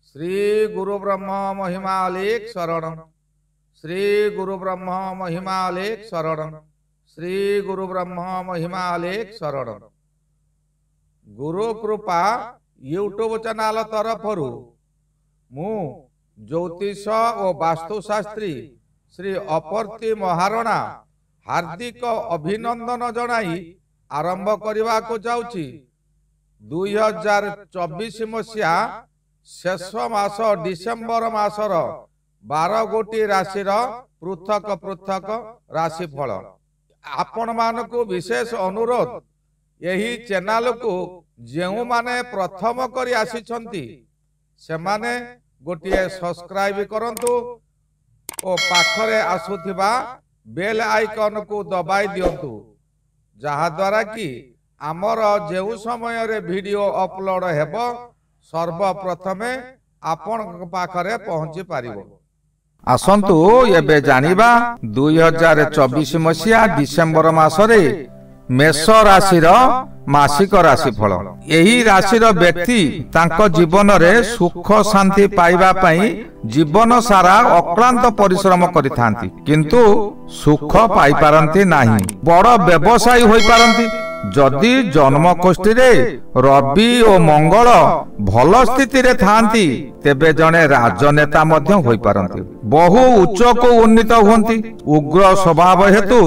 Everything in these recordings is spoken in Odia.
श्री गुरु ब्रह्म महिमालेख शरण। श्री गुरु ब्रह्म महिमालेख शरण। श्री गुरु ब्रह्म महिमालेख शरण। गुरु कृपा यूट्यूब चैनल तरफरु मु ज्योतिष और वास्तुशास्त्री श्री अपर्ति महारणा हार्दिक अभिनंदन जनाई आरंभ करने को जाऊँगी। 2024 मसीहा शेष मास डिसेम्बर मासर 12 गोटी राशि पृथक पृथक राशिफल आपण मानकु विशेष अनुरोध यही चैनल को जेउ माने प्रथम करी आसीछंती से माने गोटे सब्सक्राइब करंतु और पाखरे आसुथिबा बेल आइकन को दबाई दियंतु जहा द्वारा कि आमर जेउ समय रे वीडियो अपलोड हेबो सर्वप्रथमे आपण पाखरे पहुंची पारिबो। आसंतु एबे जानिबा 2024 मसीहा डिसेम्बर मासरे मेष राशि मासिक राशिफल। यही राशि व्यक्ति तांको जीवन रे सुख शांति पाइबा पई जीवन सारा अक्लांत परिश्रम करिथांती किंतु सुख पाई पारंती नाही। बड़ व्यवसायी होई पारंती जदि जन्म कोष्ठी रे रवि और मंगल भल स्थिति रे थांती तेबे जने राजनेता मध्य होई पारंती। बहु उच्च को उन्नीत होंती। उग्र स्वभाव हेतु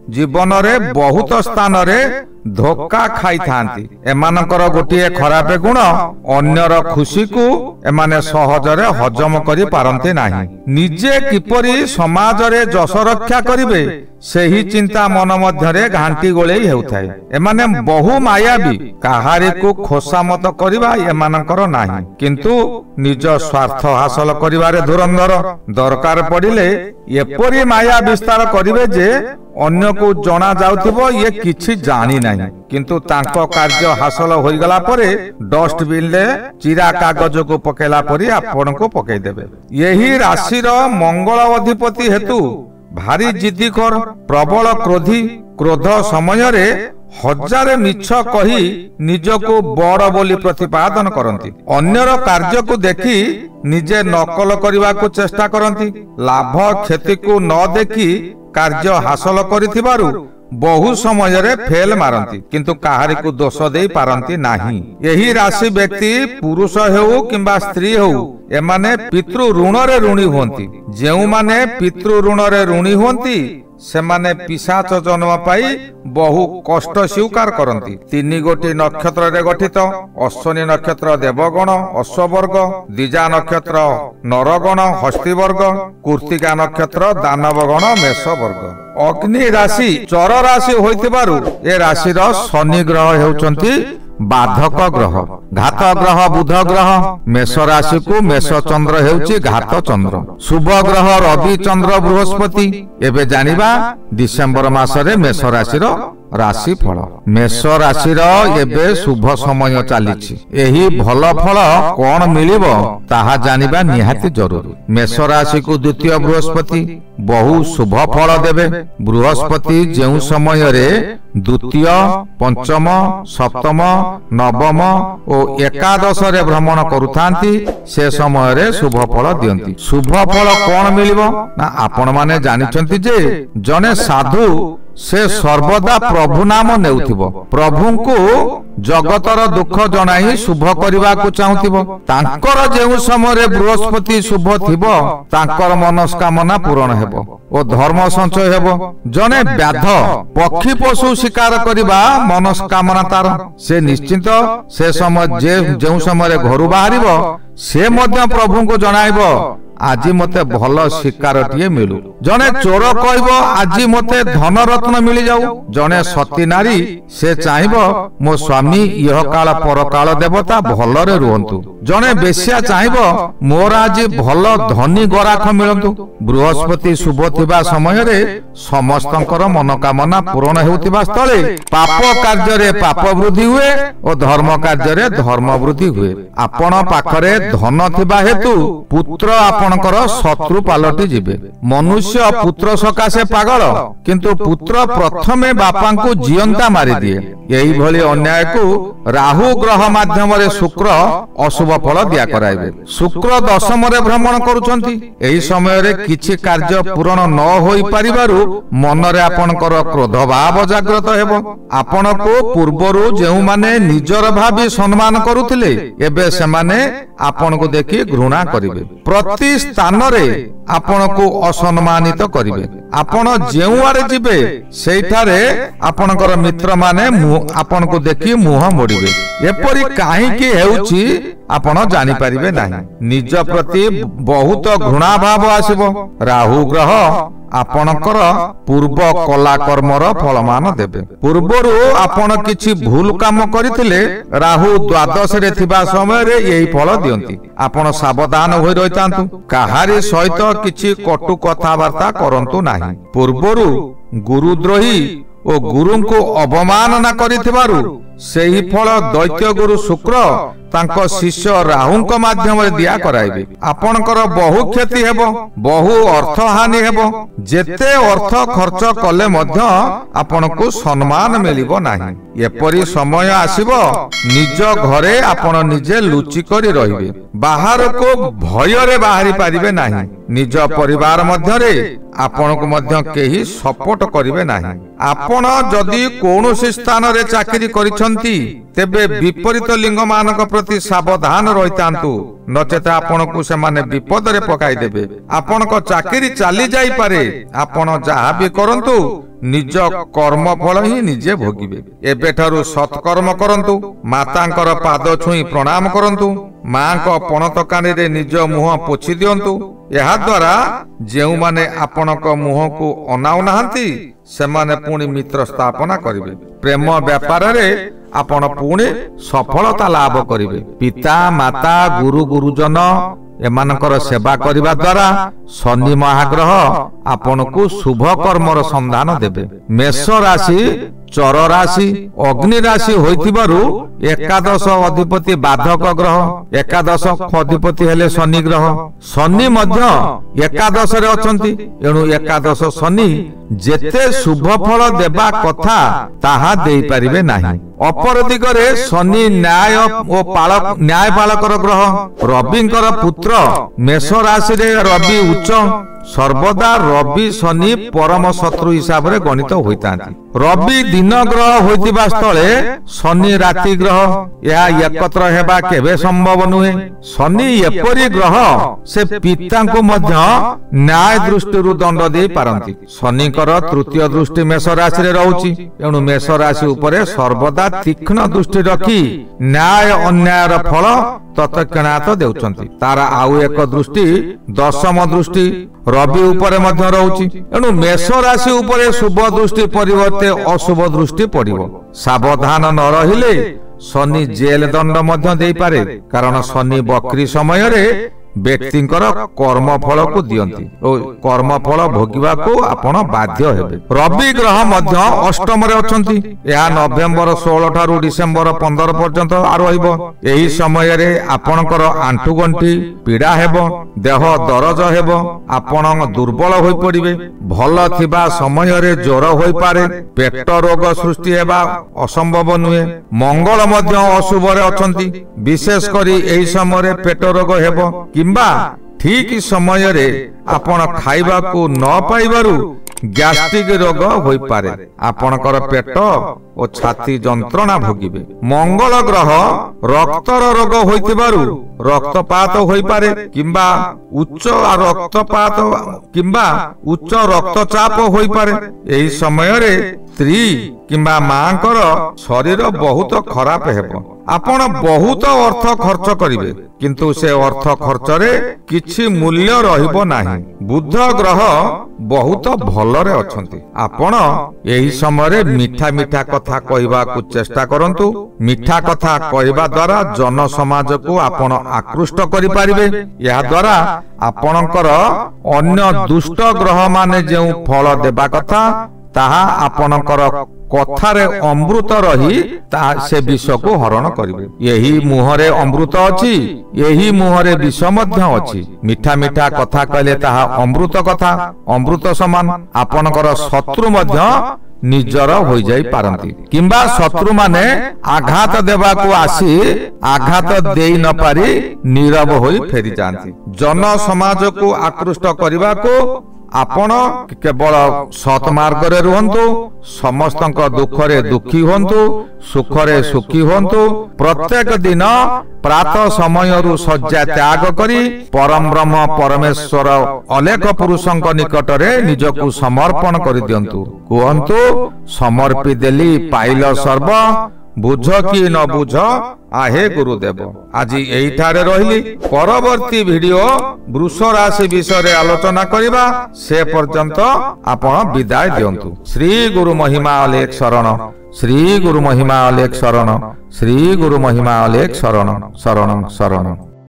जीवन रे बहुत स्थान रे धोखा खाई थांती। एमानकर गोटिए खराब गुण अन्यर खुशी को एमाने सहजरे हजम करि पारंती नाही। निजे किपरि समाज रे जस रक्षा करिवे सेही चिंता मन मध्यरे घांटी गोलेई हेउथाय। एमाने बहु मायावी काहारी को खोसामत करिबा एमानकर नाही किंतु निज स्वार्थ हासिल करिबारे धुरंधर। दरकार पड़िले एपरि माया विस्तार करिवे जे अन्य को जना जाउथिबो ये किछि जानी नाही किंतु तांको कार्य हासिल होई गला परे डस्टबिन ले चिरा कागज को पकेला परी आपण को पकई देबे। यही राशि रो मंगल अधिपति हेतु भारी जिद्दीखोर प्रबल क्रोधी। क्रोध समय रे हजार मिछ कही निज को बड़ बोली प्रतिपादन करती। अन्यर कार्य को देखी निजे नकल करने को चेष्टा करती। लाभ क्षति को न देखी कार्य हासिल करिथिबारु बहु समय रे फेल मारती किंतु काहारी को दोष दे पारंती नाही। यही राशि व्यक्ति पुरुष हेउ किंबा स्त्री हेउ एमाने पितृ ऋण रे ऋणी होंती। जेउ माने पितृ ऋण रे ऋणी होंती सेमाने पिशाच जन्म पाई बहु कष्ट स्वीकार करती। 3 गोटी नक्षत्र रे गठित अश्विनी नक्षत्र देवगण अश्ववर्ग, द्विजा नक्षत्र नरगण हस्तिवर्ग, कृत्तिका नक्षत्र दानवगण मेषवर्ग। अग्नि राशि चर राशि होइतिबारु ए राशि रो शनि ग्रह हेउचंती बाधक ग्रह। घात ग्रह बुध ग्रह। मेष राशि को मेष चंद्र हेउची घात चंद्र। शुभ ग्रह रवि चंद्र बृहस्पति। एबे जानिबा डिसेम्बर मासरे मेष राशि रो राशि फल। मेष राशि रो एबे शुभ समय चलीछि। एही भल फल कोन मिलिबो ताहा जानिबा निहाती जरूरी। मेष राशि को द्वितीय बृहस्पति बहु शुभ फल देबे। बृहस्पति जेउ समय रे द्वितीय पंचम सप्तम नवम और एकादश रे भ्रमण करुथांती से समय रे शुभ फल दियंती। शुभ फल कोन मिलिबो ना आपण माने जानिचंती जे जने साधु से सर्वदा प्रभु नाम नेउथिबो। प्रभु को जगतर दुख जनाई शुभ करबा को चाहुथिबो। तांकर जेउ समय रे बृहस्पति शुभ थिबो तांकर मनस्कामना पूर्ण हेबो ओ धर्म संचय हेबो। जने व्याध पक्षी पशु शिकार करबा मनस्कामना तार से निश्चित से समय जेउ समय रे घरु बाहरिबो से मध्य प्रभु को जणाइबो आज मते भल शिकारटिए मिलू। जने चोर कहबो आज मते धन रत्न मिली जाऊ। जने सती नारी से चाहिबो मो स्वामी यह काल पर काल देवता भलरे रुहंतु। जने बेश्या चाहिबो मोर आज भल धनी गराख मिलंतु। बृहस्पति शुभ थिबा समय रे समस्तंकर मनोकामना पूर्ण हेउतिबा स्थले पाप कार्य रे पाप वृद्धि हुए और धर्म कार्य रे धर्म वृद्धि हुए। आपण पाखरे धन थिबा हेतु पुत्र आपण ଆପଣଙ୍କର ଶତ୍ରୁ ପାଲଟି ଯିବେ। ମନୁଷ୍ୟ ପୁତ୍ର ସକାଶେ ପାଗଳ, କିନ୍ତୁ ପୁତ୍ର ପ୍ରଥମେ ବାପାଙ୍କୁ ଜିଅନ୍ତା ମାରିଦିଏ। ଏଇଭଳି ଅନ୍ୟାୟକୁ ରାହୁ ଗ୍ରହ ମାଧ୍ୟମରେ ଶୁକ୍ର ଅଶୁଭ ଫଳ ଦିଆ କରାଇବେ। ଶୁକ୍ର ଦଶମରେ ଭ୍ରମଣ କରୁଛନ୍ତି। ଏହି ସମୟରେ କିଛି କାର୍ଯ୍ୟ ପୂରଣ ନ ହୋଇପାରିବାରୁ ମନରେ ଆପଣଙ୍କର କ୍ରୋଧ ଭାବ ଜାଗ୍ରତ ହେବ। ଆପଣଙ୍କୁ ପୂର୍ବରୁ ଯେଉଁମାନେ ନିଜର ଭାବି ସମ୍ମାନ କରୁଥିଲେ, ଏବେ ସେମାନେ ଆପଣଙ୍କୁ ଦେଖି ଘୃଣା କରିବେ। ପ୍ରତି ସ୍ଥାନରେ ଆପଣଙ୍କୁ ଅସମ୍ମାନିତ କରିବେ। ଆପଣ ଯେଉଁଆଡ଼େ ଯିବେ ସେଇଠାରେ ଆପଣଙ୍କର ମିତ୍ରମାନେ ଆପଣଙ୍କୁ ଦେଖି ମୁହଁ ମୋଡ଼ିବେ। ଏପରି କାହିଁକି ହେଉଛି ଆପଣ ଜାଣିପାରିବେ ନାହିଁ। ନିଜ ପ୍ରତି ବହୁତ ଘୃଣା ଭାବ ଆସିବ। ରାହୁ ଗ୍ରହ ଆପଣଙ୍କର ପୂର୍ବ କଲା କର୍ମର ଫଳମାନ ଦେବେ। ପୂର୍ବରୁ ଆପଣ କିଛି ଭୁଲ କାମ କରିଥିଲେ, ରାହୁ ଦ୍ୱାଦଶରେ ଥିବା ସମୟରେ ଏହି ଫଳ ଦିଅନ୍ତି। ଆପଣ ସାବଧାନ ହୋଇ ରହିଥାନ୍ତୁ। କାହାରି ସହିତ କିଛି କଟୁ କଥାବାର୍ତ୍ତା କରନ୍ତୁ ନାହିଁ। ପୂର୍ବରୁ ଗୁରୁଦ୍ରୋହୀ ଓ ଗୁରୁଙ୍କୁ ଅବମାନନା କରିଥିବାରୁ ସେହି ଫଳ ଦୈତ୍ୟ ଗୁରୁ ଶୁକ୍ର ତାଙ୍କ ଶିଷ୍ୟ ରାହୁଙ୍କ ମାଧ୍ୟମରେ ଦିଆ କରାଇବେ। ଆପଣଙ୍କର ବହୁ କ୍ଷତି ହେବ, ବହୁ ଅର୍ଥ ହାନି ହେବ। ଯେତେ ଅର୍ଥ ଖର୍ଚ୍ଚ କଲେ ମଧ୍ୟ ଆପଣଙ୍କୁ ସମ୍ମାନ ମିଳିବ ନାହିଁ। ଏପରି ସମୟ ଆସିବ, ନିଜ ଘରେ ଆପଣ ନିଜେ ଲୁଚି କରି ରହିବେ। ବାହାରକୁ ଭୟରେ ବାହାରି ପାରିବେ ନାହିଁ। ନିଜ ପରିବାର ମଧ୍ୟରେ ଆପଣଙ୍କୁ ମଧ୍ୟ କେହି ସପୋର୍ଟ କରିବେ ନାହିଁ। ଆପଣ ଯଦି କୌଣସି ସ୍ଥାନରେ ଚାକିରି କରିଛନ୍ତି, ତେବେ ବିପରୀତ ଲିଙ୍ଗ ମାନଙ୍କ ପ୍ରତି ସାବଧାନ ରହିଥାନ୍ତୁ, ନଚେତ ଆପଣଙ୍କୁ ସେମାନେ ବିପଦରେ ପକାଇଦେବେ। ଆପଣଙ୍କ ଚାକିରି ଚାଲି ଯାଇପାରେ। ଆପଣ ଯାହା ବି କରନ୍ତୁ, ନିଜ କର୍ମ ଫଳ ହିଁ ନିଜେ ଭୋଗିବେ। ଏବେଠାରୁ ସତ୍କର୍ମ କରନ୍ତୁ। ମାତାଙ୍କର ପାଦ ଛୁଇଁ ପ୍ରଣାମ କରନ୍ତୁ। ମାଙ୍କ ପଣତ କାନିରେ ନିଜ ମୁହଁ ପୋଛି ଦିଅନ୍ତୁ। ଏହା ଦ୍ୱାରା ଯେଉଁମାନେ ଆପଣଙ୍କ ମୁହଁକୁ ଅନାଉନାହାନ୍ତି, ସେମାନେ ପୁଣି ମିତ୍ର ସ୍ଥାପନା କରିବେ। ପ୍ରେମ ବ୍ୟାପାରରେ ଆପଣ ପୁଣି ସଫଳତା ଲାଭ କରିବେ। ପିତା ମାତା ଗୁରୁ ଗୁରୁଜନ ଏମାନଙ୍କର ସେବା କରିବା ଦ୍ୱାରା ଶନି ମହାଗ୍ରହ ଆପଣଙ୍କୁ ଶୁଭ କର୍ମର ସନ୍ଧାନ ଦେବେ। ମେଷ ରାଶି ଚର ରାଶି ଅଗ୍ନି ରାଶି ହୋଇଥିବାରୁ ଏକାଦଶ ଅଧିପତି ବାଧକ ଗ୍ରହ। ଏକାଦଶ ଅଧିପତି ହେଲେ ଶନି ଗ୍ରହ। ଶନି ମଧ୍ୟ ଏକାଦଶରେ ଅଛନ୍ତି। ଏଣୁ ଏକାଦଶ ଶନି ଯେତେ ଶୁଭ ଫଳ ଦେବା କଥା ତାହା ଦେଇପାରିବେ ନାହିଁ। ଅପର ଦିଗରେ ଶନି ନ୍ୟାୟ ଓ ନ୍ୟାୟ ପାଳକର ଗ୍ରହ। ରବିଙ୍କର ପୁତ୍ର। ମେଷ ରାଶିରେ ରବି ଉଚ୍ଚ। ସର୍ବଦା ରବି ଶନି ପରମ ଶତ୍ରୁ ହିସାବରେ ଗଣିତ ହୋଇଥାନ୍ତି। ରବି ଦିନ ଗ୍ରହ ହୋଇଥିବା ସ୍ଥଳେ ଶନି ରାତି ଗ୍ରହ। ଏହା ଏକତ୍ର ହେବା କେବେ ସମ୍ଭବ ନୁହେଁ। ଶନି ଏପରି ଗ୍ରହ, ସେ ପିତାଙ୍କୁ ମଧ୍ୟ ନ୍ୟାୟ ଦୃଷ୍ଟିରୁ ଦଣ୍ଡ ଦେଇ ପାରନ୍ତି। ଶନିଙ୍କର ତୃତୀୟ ଦୃଷ୍ଟି ମେଷ ରାଶିରେ ରହୁଛି। ଏଣୁ ମେଷ ରାଶି ଉପରେ ସର୍ବଦା ତୀକ୍ଷ୍ଣ ଦୃଷ୍ଟି ରଖି ନ୍ୟାୟ ଅନ୍ୟାୟର ଫଳ ତତ୍କ୍ଷଣାତ ଦେଉଛନ୍ତି। ତାର ଆଉ ଏକ ଦୃଷ୍ଟି ଦଶମ ଦୃଷ୍ଟି ରବି ଉପରେ ମଧ୍ୟ ରହୁଛି। ଏଣୁ ମେଷ ରାଶି ଉପରେ ଶୁଭ ଦୃଷ୍ଟି ପରିବର୍ତ୍ତେ ଅଶୁଭ ଦୃଷ୍ଟି ପଡ଼ିବ। ସାବଧାନ ନ ରହିଲେ ଶନି ଜେଲ ଦଣ୍ଡ ମଧ୍ୟ ଦେଇପାରେ। କାରଣ ଶନି ବକ୍ରି ସମୟରେ ବ୍ୟକ୍ତିଙ୍କର କର୍ମ ଫଳକୁ ଦିଅନ୍ତି ଓ କର୍ମ ଫଳ ଭୋଗିବାକୁ ଆପଣ ବାଧ୍ୟ ହେବେ। ରବି ଗ୍ରହ ମଧ୍ୟ ଅଷ୍ଟମରେ ଅଛନ୍ତି। ଏହା ନଭେମ୍ବର 16 ଠାରୁ ଡିସେମ୍ବର 15 ପର୍ଯ୍ୟନ୍ତ ରହିବ। ଏହି ସମୟରେ ଆପଣଙ୍କର ଆଣ୍ଠୁଗଣ୍ଠି ପୀଡ଼ା ହେବ, ଦେହ ଦରଜ ହେବ, ଆପଣ ଦୁର୍ବଳ ହୋଇପଡ଼ିବେ। ଭଲ ଥିବା ସମୟରେ ଜ୍ୱର ହୋଇପାରେ, ପେଟ ରୋଗ ସୃଷ୍ଟି ହେବା ଅସମ୍ଭବ ନୁହେଁ। ମଙ୍ଗଳ ମଧ୍ୟ ଅଶୁଭରେ ଅଛନ୍ତି। ବିଶେଷ କରି ଏହି ସମୟରେ ପେଟ ରୋଗ ହେବ କିମ୍ବା ଠିକ ସମୟରେ ଆପଣ ଖାଇବାକୁ ନ ପାଇବାରୁ ଗ୍ୟାଷ୍ଟ୍ରିକ ରୋଗ ହୋଇପାରେ। ଆପଣଙ୍କର ପେଟ ଓ ଛାତି ଯନ୍ତ୍ରଣା ଭୋଗିବେ। ମଙ୍ଗଳ ଗ୍ରହ ରକ୍ତର ରୋଗ ହୋଇଥିବାରୁ ରକ୍ତପାତ ହୋଇପାରେ କିମ୍ବା ଉଚ୍ଚ ରକ୍ତଚାପ ହୋଇପାରେ। ଏହି ସମୟରେ ସ୍ତ୍ରୀ କିମ୍ବା ମାଙ୍କର ଶରୀର ବହୁତ ଖରାପ ହେବ। ଆପଣ ବହୁତ ଅର୍ଥ ଖର୍ଚ୍ଚ କରିବେ, କିନ୍ତୁ ସେ ଅର୍ଥ ଖର୍ଚ୍ଚରେ କିଛି ମୂଲ୍ୟ ରହିବ ନାହିଁ। ବୁଧ ଗ୍ରହ ବହୁତ ଭଲରେ ଅଛନ୍ତି। ଆପଣ ଏହି ସମୟରେ ମିଠା ମିଠା କଥା କହିବାକୁ ଚେଷ୍ଟା କରନ୍ତୁ। ମିଠା କଥା କହିବା ଦ୍ୱାରା ଜନ ସମାଜକୁ ଆପଣ ଆକୃଷ୍ଟ କରିପାରିବେ। ଏହା ଦ୍ୱାରା ଆପଣଙ୍କର ଅନ୍ୟ ଦୁଷ୍ଟ ଗ୍ରହ ମାନେ ଯେଉଁ ଫଳ ଦେବା କଥା ତାହା ଆପଣଙ୍କର କଥାରେ ଅମୃତ ରହି ତାହା ସେ ବିଷକୁ ହରଣ କରିବେ। ଏହି ମୁହଁରେ ଅମୃତ ଅଛି, ଏହି ମୁହଁରେ ବିଷ ମଧ୍ୟ ଅଛି। ମିଠା ମିଠା କଥା କହିଲେ ତାହା ଅମୃତ କଥା, ଅମୃତ ସମାନ। ଆପଣଙ୍କର ଶତ୍ରୁ ମଧ୍ୟ ନିଜର ହୋଇଯାଇ ପାରନ୍ତି, କିମ୍ବା ଶତ୍ରୁମାନେ ଆଘାତ ଦେବାକୁ ଆସି ଆଘାତ ଦେଇ ନ ପାରି ନୀରବ ହୋଇ ଫେରିଯାଆନ୍ତି। ଜନ ସମାଜକୁ ଆକୃଷ୍ଟ କରିବାକୁ ଆପଣ କେବଳ ସତ୍ ମାର୍ଗରେ ରୁହନ୍ତୁ, ସମସ୍ତଙ୍କ ଦୁଃଖରେ ଦୁଃଖୀ ହୁଅନ୍ତୁ, ସୁଖରେ ସୁଖୀ ହୁଅନ୍ତୁ। ପ୍ରତ୍ୟେକ ଦିନ ପ୍ରାତଃ ସମୟରୁ ଶଯ୍ୟା ତ୍ୟାଗ କରି ପରମ ବ୍ରହ୍ମ ପରମେଶ୍ୱର ଅଲେଖ ପୁରୁଷଙ୍କ ନିକଟରେ ନିଜକୁ ସମର୍ପଣ କରିଦିଅନ୍ତୁ। କୁହନ୍ତୁ, ସମର୍ପି ଦେଲି ପାଇଲ ସର୍ବ, ବୁଝ କି ନ ବୁଝ आहे गुरुदेव। आज एठारे रहिली, परवर्ती वीडियो वृष राशि विषय आलोचना करिबा। से पर्यंत आपण विदाय दियंतु। श्री गुरु महिमा अलेख शरण, श्री गुरु महिमा अलेख शरण, श्री गुरु महिमा अलेख शरण शरण शरण।